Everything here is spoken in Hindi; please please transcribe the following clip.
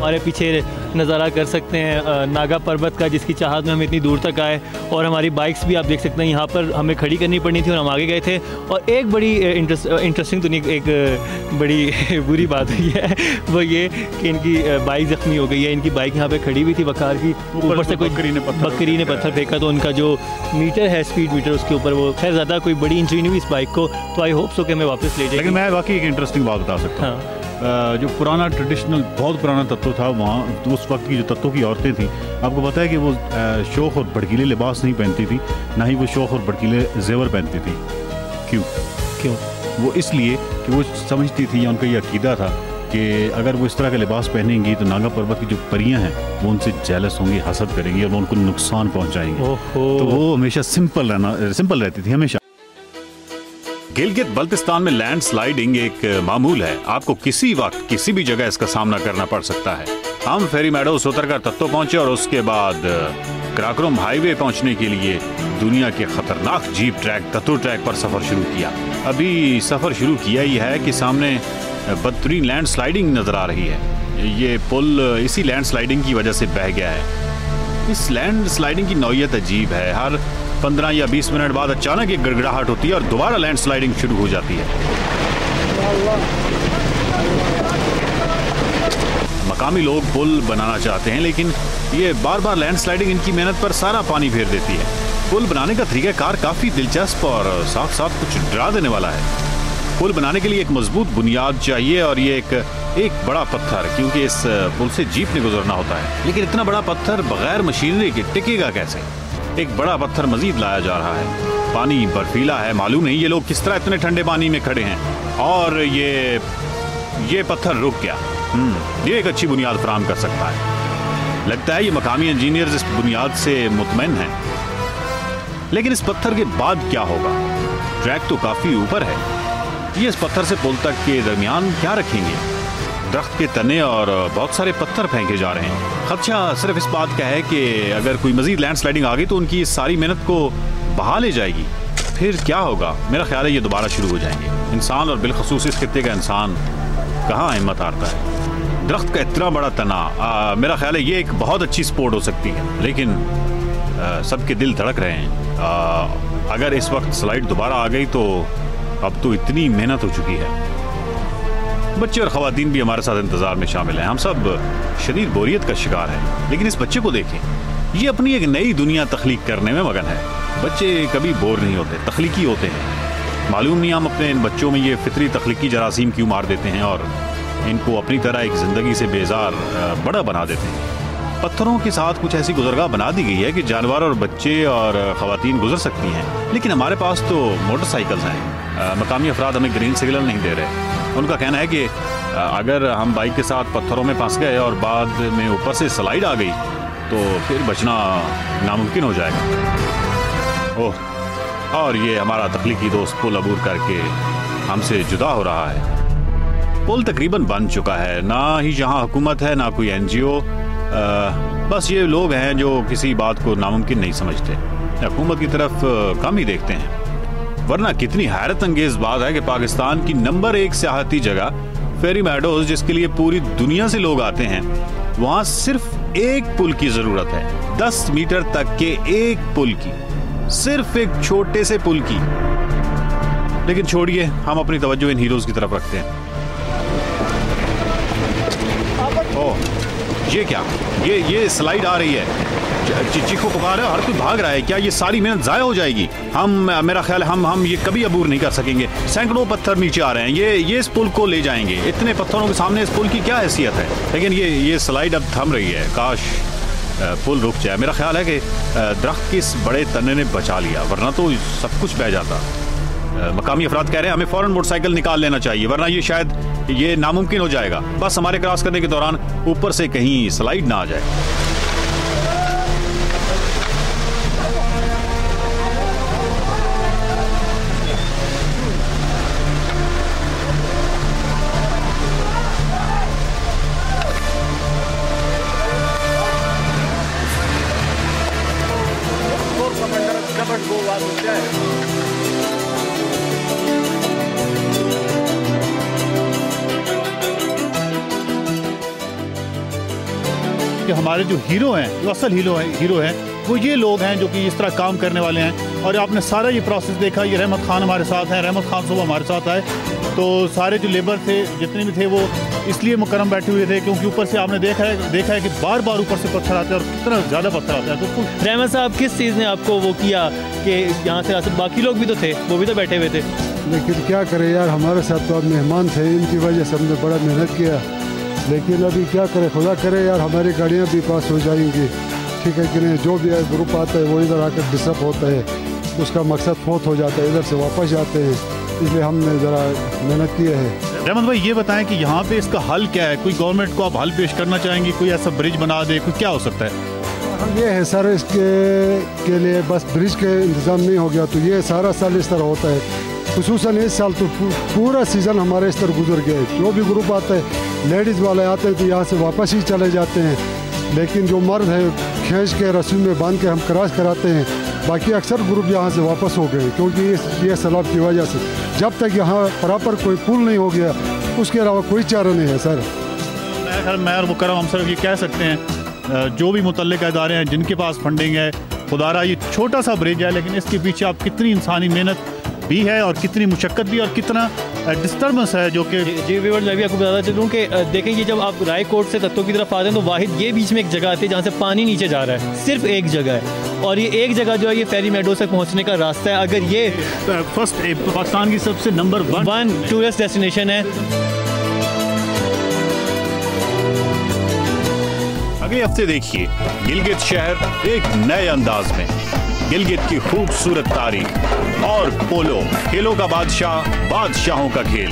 हमारे पीछे नज़ारा कर सकते हैं नागा पर्वत का, जिसकी चाहत में हम इतनी दूर तक आए। और हमारी बाइक्स भी आप देख सकते हैं यहाँ पर हमें खड़ी करनी पड़नी थी और हम आगे गए थे। और एक बड़ी इंटरेस्टिंग तो नहीं, एक बड़ी बुरी बात हुई है वो ये कि इनकी बाइक ज़ख्मी हो गई है। इनकी बाइक यहाँ पे खड़ी हुई थी वकार की, ऊपर से कोई बकरी ने पत्थर फेंका तो उनका जो मीटर है स्पीड मीटर उसके ऊपर वो, खैर ज़्यादा कोई बड़ी इंजरी नहीं हुई इस बाइक को, तो आई होप सो कि मैं वापस ले जाएगी। लेकिन मैं वाकई एक इंटरेस्टिंग बात बता सकता हूँ। जो पुराना ट्रेडिशनल बहुत पुराना तत्व था वहाँ, तो उस वक्त की जो तत्वों की औरतें थीं, आपको पता है कि वो शौक और भड़कीले लिबास नहीं पहनती थी, ना ही वो शौक और भड़कीले जेवर पहनती थी। क्यों? वो इसलिए कि वो समझती थी या उनका ये अकीदा था कि अगर वो इस तरह का लिबास पहनेंगी तो नागा पर्वत की जो परियां हैं वो उनसे जेलस होंगी, हसद करेंगी और वो उनको नुकसान पहुंचाएंगी। तो वो हमेशा सिंपल रहती थी हमेशा। गिलगित बल्तिस्तान में लैंड स्लाइडिंग एक मामूल है। आपको किसी वक्त किसी भी जगह इसका सामना करना पड़ सकता है। हम फेरी मेडोज उतरकर तत्तो पहुंचे और उसके बाद कराकोरम हाईवे पहुंचने के लिए दुनिया के खतरनाक जीप ट्रैक तत्तो ट्रैक पर सफर शुरू किया। अभी सफर शुरू किया ही है कि सामने बदतरीन लैंड स्लाइडिंग नजर आ रही है। ये पुल इसी लैंड स्लाइडिंग की वजह से बह गया है। इस लैंड स्लाइडिंग की नौयत अजीब है। हर 15 या 20 मिनट बाद अचानक एक गड़गड़ाहट होती है और दोबारा लैंड स्लाइडिंग शुरू हो जाती है। मकामी लोग पुल बनाना चाहते हैं लेकिन ये बार बार लैंड स्लाइडिंग इनकी मेहनत पर सारा पानी फेर देती है। पुल बनाने का तरीकाकार काफी दिलचस्प और साथ साथ कुछ डरा देने वाला है। पुल बनाने के लिए एक मजबूत बुनियाद चाहिए और ये एक बड़ा पत्थर, क्योंकि इस पुल से जीप ने गुजरना होता है। लेकिन इतना बड़ा पत्थर बगैर मशीनरी के टिकेगा कैसे? एक बड़ा पत्थर मजीद लाया जा रहा है। पानी बर्फीला है, मालूम नहीं ये लोग किस तरह इतने ठंडे पानी में खड़े हैं। और ये पत्थर रुक गया। ये एक अच्छी बुनियाद फराहम कर सकता है। लगता है ये मकामी इंजीनियर्स इस बुनियाद से मुतमईन हैं। लेकिन इस पत्थर के बाद क्या होगा? ट्रैक तो काफी ऊपर है। ये इस पत्थर से पुल तक के दरमियान क्या रखेंगे? दरख्त के तने और बहुत सारे पत्थर फेंके जा रहे हैं। खदशा सिर्फ इस बात का है कि अगर कोई मजीद लैंड स्लाइडिंग आ गई तो उनकी इस सारी मेहनत को बहा ले जाएगी। फिर क्या होगा? मेरा ख्याल है ये दोबारा शुरू हो जाएंगे। इंसान और बिलखसूस इस खित्ते का इंसान कहाँ हिम्मत हारता है। दरख्त का इतना बड़ा तना, मेरा ख्याल है ये एक बहुत अच्छी स्पोर्ट हो सकती है। लेकिन सबके दिल धड़क रहे हैं। अगर इस वक्त स्लाइड दोबारा आ गई तो अब तो इतनी मेहनत हो चुकी है। बच्चे और खवातीन भी हमारे साथ इंतजार में शामिल हैं। हम सब शदीद बोरियत का शिकार हैं। लेकिन इस बच्चे को देखें, ये अपनी एक नई दुनिया तख्लीक करने में मगन है। बच्चे कभी बोर नहीं होते, तख्लीकी होते हैं। मालूम नहीं हम अपने इन बच्चों में ये फितरी तख्लीकी जरासीम क्यों मार देते हैं और इनको अपनी तरह एक जिंदगी से बेजार बड़ा बना देते हैं। पत्थरों के साथ कुछ ऐसी गुजरगाह बना दी गई है कि जानवर और बच्चे और खवातीन गुजर सकती हैं। लेकिन हमारे पास तो मोटरसाइकिल्स हैं। मकामी अफराद हमें ग्रीन सिग्नल नहीं दे रहे। उनका कहना है कि अगर हम बाइक के साथ पत्थरों में फंस गए और बाद में ऊपर से स्लाइड आ गई तो फिर बचना नामुमकिन हो जाएगा। ओह, और ये हमारा तख्लीकी दोस्त पुल अबूर करके हमसे जुदा हो रहा है। पुल तकरीबन बन चुका है। ना ही यहाँ हुकूमत है ना कोई NGO। बस ये लोग हैं जो किसी बात को नामुमकिन नहीं समझते, हुकूमत की तरफ कम ही देखते हैं। वरना कितनी हैरत अंगेज बात है कि पाकिस्तान की नंबर 1 सियाहती जगह फेरी मेडोज, जिसके लिए पूरी दुनिया से लोग आते हैं, वहां सिर्फ एक पुल की जरूरत है। 10 मीटर तक के एक पुल की, सिर्फ एक छोटे से पुल की। लेकिन छोड़िए, हम अपनी तवज्जो इन हीरोज की तरफ रखते हैं। ओह, ये क्या? ये स्लाइड आ रही है। चीखो पुकार है, हर कोई भाग रहा है। क्या ये सारी मेहनत जाया हो जाएगी? मेरा ख्याल है हम ये कभी अबूर नहीं कर सकेंगे। सैकड़ों पत्थर नीचे आ रहे हैं। ये इस पुल को ले जाएंगे। इतने पत्थरों के सामने इस पुल की क्या हैसियत है? लेकिन ये स्लाइड अब थम रही है। काश पुल रुक जाए। मेरा ख्याल है कि दरख्त के इस बड़े तने ने बचा लिया, वरना तो सब कुछ बह जाता। मकामी अफराद कह रहे हैं हमें फौरन मोटरसाइकिल निकाल लेना चाहिए, वरना ये शायद ये नामुमकिन हो जाएगा। बस हमारे क्रॉस करने के दौरान ऊपर से कहीं स्लाइड ना आ जाए। कि हमारे जो हीरो हैं, जो असल हीरो हैं वो ये लोग हैं जो कि इस तरह काम करने वाले हैं। और आपने सारा ये प्रोसेस देखा। ये रहमत खान हमारे साथ हैं, रहमत खान साहब हमारे साथ आए, तो सारे जो लेबर थे जितने भी थे वो इसलिए मुकर्रम बैठे हुए थे क्योंकि ऊपर से आपने देखा है कि बार बार ऊपर से पत्थर आते हैं और कितना ज़्यादा पत्थर आता है। तो रहमत साहब, किस चीज़ ने आपको वो किया कि यहाँ से रास्ते, बाकी लोग भी तो थे, वो भी तो बैठे हुए थे। लेकिन क्या करें यार, हमारे साथ तो अब मेहमान थे, इनकी वजह से हमने बड़ा मेहनत किया। लेकिन अभी क्या करें, खुदा करे यार हमारी गाड़ियाँ भी पास हो जाएंगी, ठीक है कि नहीं। जो भी ग्रुप आता है वो इधर आकर डिस्टर्ब होता है, उसका मकसद फोत हो जाता है, इधर से वापस जाते हैं, इसलिए हमने ज़रा मेहनत की है। रहमत भाई ये बताएं कि यहाँ पे इसका हल क्या है? कोई गवर्नमेंट को आप हल पेश करना चाहेंगे? कोई ऐसा ब्रिज बना दे, कोई क्या हो सकता है? ये है सर, इसके लिए बस ब्रिज के इंतज़ाम नहीं हो गया तो ये सारा साल इस तरह होता है। खुसूसन इस साल तो पूरा सीज़न हमारे इस तरह गुजर गया है। जो भी ग्रुप आता है, लेडीज़ वाले आते हैं तो यहाँ से वापस ही चले जाते हैं, लेकिन जो मर्द है खींच के रस्सी में बांध के हम क्रॉस कराते हैं। बाकी अक्सर ग्रुप यहाँ से वापस हो गए क्योंकि ये सैलाब की वजह से। जब तक यहाँ प्रॉपर कोई पुल नहीं हो गया उसके अलावा कोई चारा नहीं है सर। मैं और मुकर्रम हम सर ये कह सकते हैं, जो भी मुतल्लिक़ इदारे हैं जिनके पास फंडिंग है, खुदारा ये छोटा सा ब्रिज है लेकिन इसके पीछे आप कितनी इंसानी मेहनत भी है और कितनी मुशक्क़त भी और कितना डिस्टर्बेंस है जो कि जी व्यूअर्स, मैं भी आपको बताना चाहता हूँ कि देखें ये जब आप रायकोट से तत्तों की तरफ आते हैं तो वाहिद ये बीच में एक जगह आती है जहाँ से पानी नीचे जा रहा है, सिर्फ एक जगह है। और ये एक जगह जो है ये फेरी मेडोज तक पहुँचने का रास्ता है। अगर ये फर्स्ट पाकिस्तान की सबसे नंबर 1 टूरिस्ट डेस्टिनेशन है। अगले हफ्ते देखिए गिलगित शहर एक नए अंदाज में, गिलगित की खूबसूरत तारीख और पोलो, खेलों का बादशाह, बादशाहों का खेल।